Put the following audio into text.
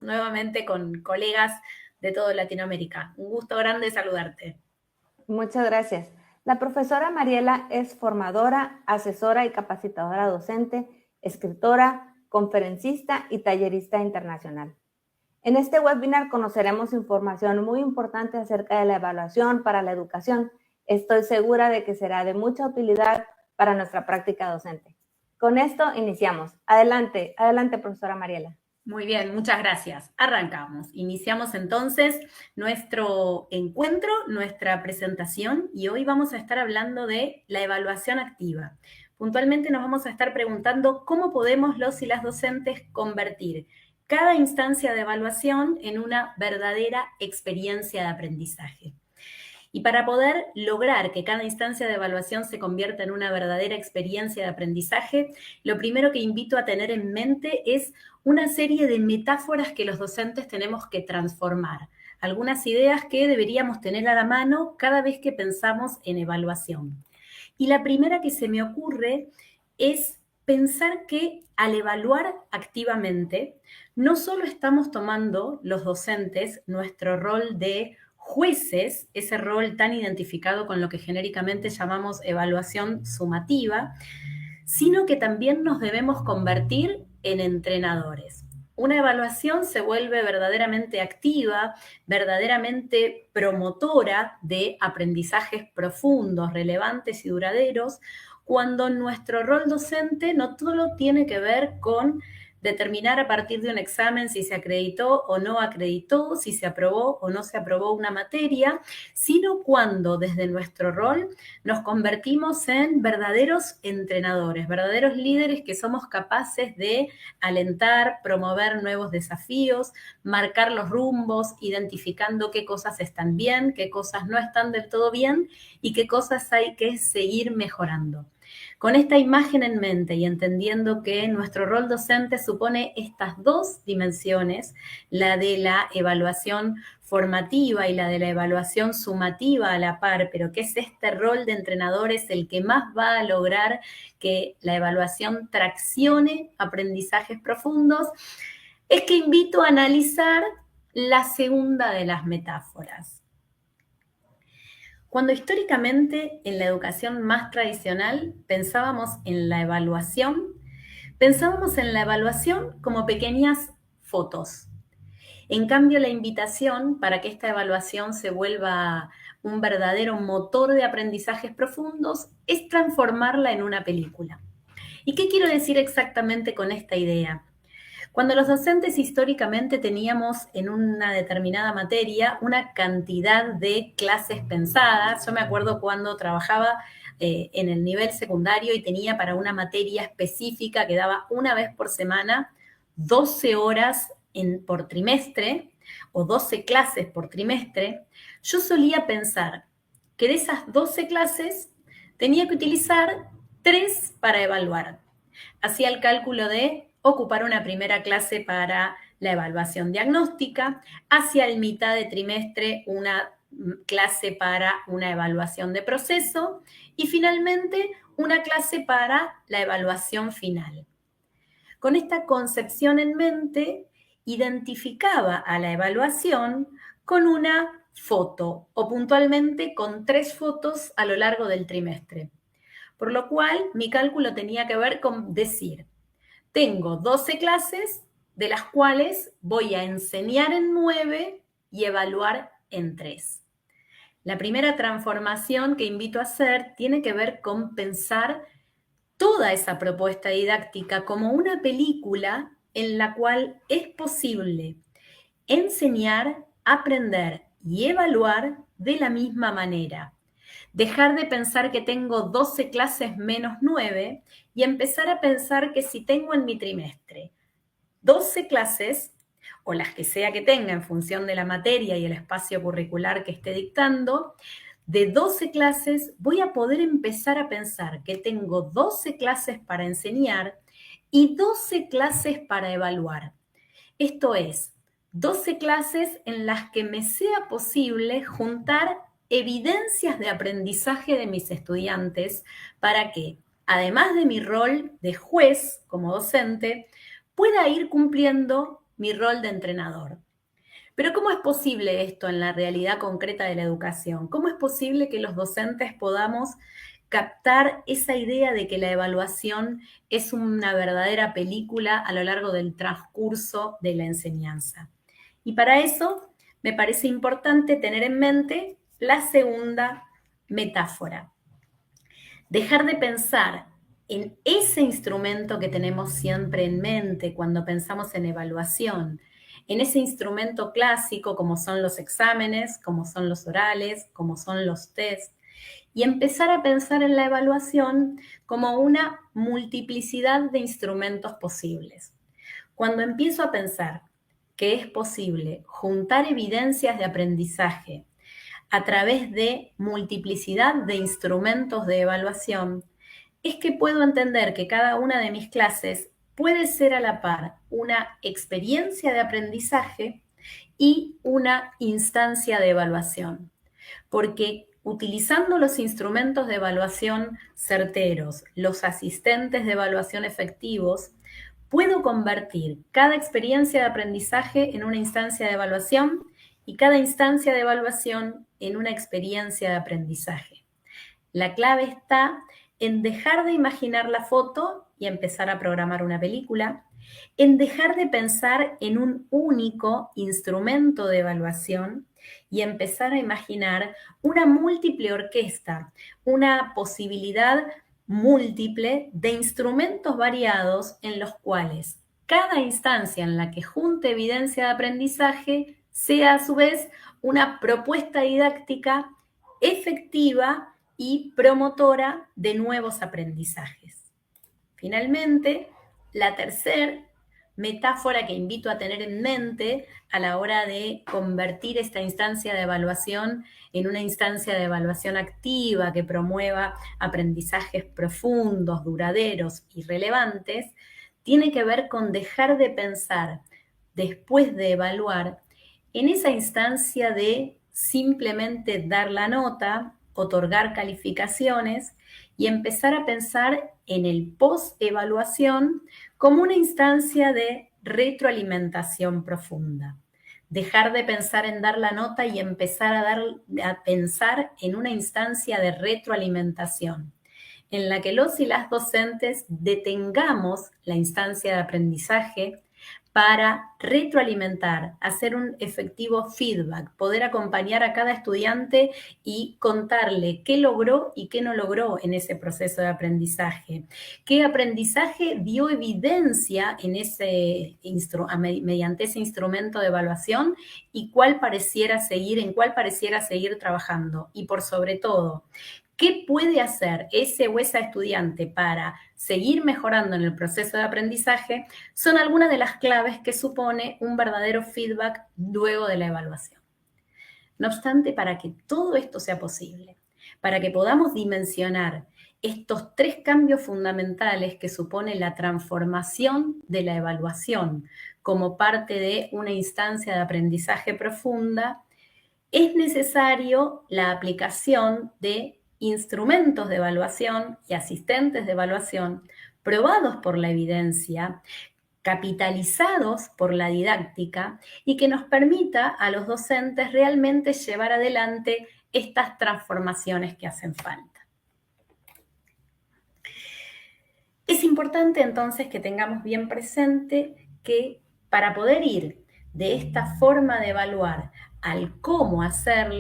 nuevamente con colegas de toda Latinoamérica. Un gusto grande saludarte. Muchas gracias. La profesora Mariela es formadora, asesora y capacitadora docente, escritora, conferencista y tallerista internacional. En este webinar conoceremos información muy importante acerca de la evaluación para la educación. Estoy segura de que será de mucha utilidad para nuestra práctica docente. Con esto iniciamos. Adelante, profesora Mariela. Muy bien, muchas gracias. Arrancamos. Iniciamos entonces nuestro encuentro, nuestra presentación, y hoy vamos a estar hablando de la evaluación activa. Puntualmente nos vamos a estar preguntando cómo podemos los y las docentes convertir cada instancia de evaluación en una verdadera experiencia de aprendizaje. Y para poder lograr que cada instancia de evaluación se convierta en una verdadera experiencia de aprendizaje, lo primero que invito a tener en mente es una serie de metáforas que los docentes tenemos que transformar. Algunas ideas que deberíamos tener a la mano cada vez que pensamos en evaluación. Y la primera que se me ocurre es pensar que al evaluar activamente, no solo estamos tomando los docentes nuestro rol de jueces, ese rol tan identificado con lo que genéricamente llamamos evaluación sumativa, sino que también nos debemos convertir en entrenadores. Una evaluación se vuelve verdaderamente activa, verdaderamente promotora de aprendizajes profundos, relevantes y duraderos, cuando nuestro rol docente no solo tiene que ver con determinar a partir de un examen si se acreditó o no acreditó, si se aprobó o no se aprobó una materia, sino cuando desde nuestro rol nos convertimos en verdaderos entrenadores, verdaderos líderes que somos capaces de alentar, promover nuevos desafíos, marcar los rumbos, identificando qué cosas están bien, qué cosas no están del todo bien y qué cosas hay que seguir mejorando. Con esta imagen en mente y entendiendo que nuestro rol docente supone estas dos dimensiones, la de la evaluación formativa y la de la evaluación sumativa a la par, pero que es este rol de entrenadores el que más va a lograr que la evaluación traccione aprendizajes profundos, es que invito a analizar la segunda de las metáforas. Cuando históricamente en la educación más tradicional pensábamos en la evaluación como pequeñas fotos. En cambio, la invitación para que esta evaluación se vuelva un verdadero motor de aprendizajes profundos es transformarla en una película. ¿Y qué quiero decir exactamente con esta idea? Cuando los docentes históricamente teníamos en una determinada materia una cantidad de clases pensadas, yo me acuerdo cuando trabajaba en el nivel secundario y tenía para una materia específica que daba una vez por semana 12 horas por trimestre o 12 clases por trimestre, yo solía pensar que de esas 12 clases tenía que utilizar 3 para evaluar. Hacía el cálculo de ocupar una primera clase para la evaluación diagnóstica, hacia el mitad de trimestre una clase para una evaluación de proceso y finalmente una clase para la evaluación final. Con esta concepción en mente, identificaba a la evaluación con una foto o puntualmente con 3 fotos a lo largo del trimestre. Por lo cual, mi cálculo tenía que ver con decir, tengo 12 clases, de las cuales voy a enseñar en 9 y evaluar en 3. La primera transformación que invito a hacer tiene que ver con pensar toda esa propuesta didáctica como una película en la cual es posible enseñar, aprender y evaluar de la misma manera. Dejar de pensar que tengo 12 clases menos 9 y empezar a pensar que si tengo en mi trimestre 12 clases, o las que sea que tenga en función de la materia y el espacio curricular que esté dictando, de 12 clases voy a poder empezar a pensar que tengo 12 clases para enseñar y 12 clases para evaluar. Esto es, 12 clases en las que me sea posible juntar evidencias de aprendizaje de mis estudiantes para que, además de mi rol de juez como docente, pueda ir cumpliendo mi rol de entrenador. Pero ¿cómo es posible esto en la realidad concreta de la educación? ¿Cómo es posible que los docentes podamos captar esa idea de que la evaluación es una verdadera película a lo largo del transcurso de la enseñanza? Y para eso me parece importante tener en mente la segunda metáfora. Dejar de pensar en ese instrumento que tenemos siempre en mente cuando pensamos en evaluación, en ese instrumento clásico como son los exámenes, como son los orales, como son los test, y empezar a pensar en la evaluación como una multiplicidad de instrumentos posibles. Cuando empiezo a pensar que es posible juntar evidencias de aprendizaje a través de multiplicidad de instrumentos de evaluación, es que puedo entender que cada una de mis clases puede ser a la par una experiencia de aprendizaje y una instancia de evaluación. Porque utilizando los instrumentos de evaluación certeros, los asistentes de evaluación efectivos, puedo convertir cada experiencia de aprendizaje en una instancia de evaluación y cada instancia de evaluación en una experiencia de aprendizaje. La clave está en dejar de imaginar la foto y empezar a programar una película, en dejar de pensar en un único instrumento de evaluación y empezar a imaginar una múltiple orquesta, una posibilidad múltiple de instrumentos variados en los cuales cada instancia en la que junte evidencia de aprendizaje sea a su vez una propuesta didáctica efectiva y promotora de nuevos aprendizajes. Finalmente, la tercera metáfora que invito a tener en mente a la hora de convertir esta instancia de evaluación en una instancia de evaluación activa que promueva aprendizajes profundos, duraderos y relevantes, tiene que ver con dejar de pensar después de evaluar en esa instancia de simplemente dar la nota, otorgar calificaciones y empezar a pensar en el post-evaluación como una instancia de retroalimentación profunda. Dejar de pensar en dar la nota y empezar a pensar en una instancia de retroalimentación, en la que los y las docentes detengamos la instancia de aprendizaje para retroalimentar, hacer un efectivo feedback, poder acompañar a cada estudiante y contarle qué logró y qué no logró en ese proceso de aprendizaje, qué aprendizaje dio evidencia en mediante ese instrumento de evaluación y en cuál pareciera seguir trabajando. Y por sobre todo, ¿qué puede hacer ese o esa estudiante para seguir mejorando en el proceso de aprendizaje? Son algunas de las claves que supone un verdadero feedback luego de la evaluación. No obstante, para que todo esto sea posible, para que podamos dimensionar estos tres cambios fundamentales que supone la transformación de la evaluación como parte de una instancia de aprendizaje profunda, es necesario la aplicación de instrumentos de evaluación y asistentes de evaluación probados por la evidencia, capitalizados por la didáctica y que nos permita a los docentes realmente llevar adelante estas transformaciones que hacen falta. Es importante entonces que tengamos bien presente que para poder ir de esta forma de evaluar al cómo hacerlo,